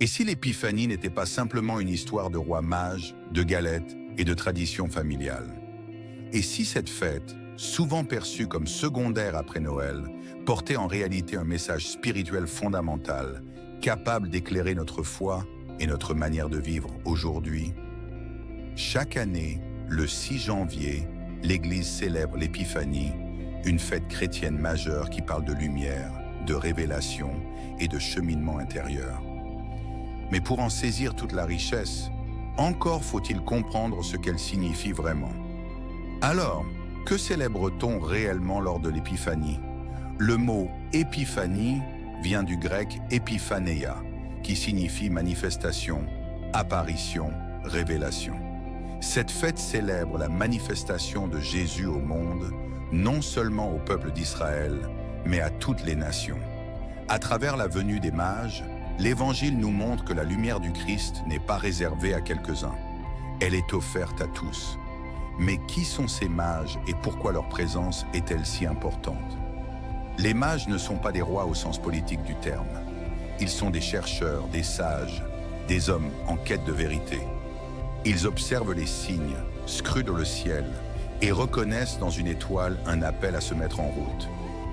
Et si l'Épiphanie n'était pas simplement une histoire de rois mages, de galettes et de traditions familiales? Et si cette fête, souvent perçue comme secondaire après Noël, portait en réalité un message spirituel fondamental, capable d'éclairer notre foi et notre manière de vivre aujourd'hui? Chaque année, le 6 janvier, l'Église célèbre l'Épiphanie, une fête chrétienne majeure qui parle de lumière, de révélation et de cheminement intérieur. Mais pour en saisir toute la richesse, encore faut-il comprendre ce qu'elle signifie vraiment. Alors, que célèbre-t-on réellement lors de l'Épiphanie? Le mot « épiphanie » vient du grec « epiphaneia », qui signifie manifestation, apparition, révélation. Cette fête célèbre la manifestation de Jésus au monde, non seulement au peuple d'Israël, mais à toutes les nations. À travers la venue des mages, l'Évangile nous montre que la lumière du Christ n'est pas réservée à quelques-uns. Elle est offerte à tous. Mais qui sont ces mages et pourquoi leur présence est-elle si importante? Les mages ne sont pas des rois au sens politique du terme. Ils sont des chercheurs, des sages, des hommes en quête de vérité. Ils observent les signes, scrutent le ciel et reconnaissent dans une étoile un appel à se mettre en route.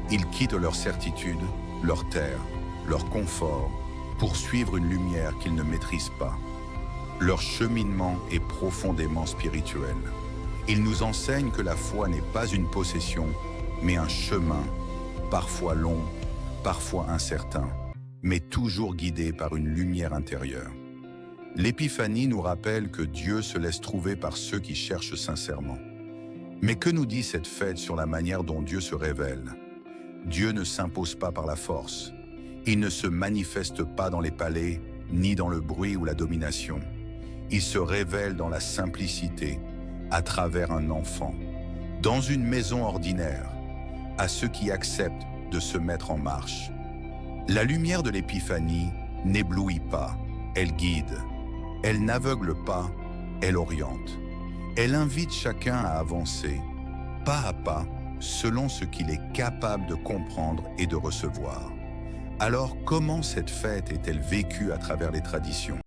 Ils quittent leur certitude, leur terre, leur confort, pour suivre une lumière qu'ils ne maîtrisent pas. Leur cheminement est profondément spirituel. Ils nous enseignent que la foi n'est pas une possession, mais un chemin, parfois long, parfois incertain, mais toujours guidé par une lumière intérieure. L'Épiphanie nous rappelle que Dieu se laisse trouver par ceux qui cherchent sincèrement. Mais que nous dit cette fête sur la manière dont Dieu se révèle? Dieu ne s'impose pas par la force. Il ne se manifeste pas dans les palais, ni dans le bruit ou la domination. Il se révèle dans la simplicité, à travers un enfant, dans une maison ordinaire, à ceux qui acceptent de se mettre en marche. La lumière de l'Épiphanie n'éblouit pas, elle guide. Elle n'aveugle pas, elle oriente. Elle invite chacun à avancer, pas à pas, selon ce qu'il est capable de comprendre et de recevoir. Alors, comment cette fête est-elle vécue à travers les traditions?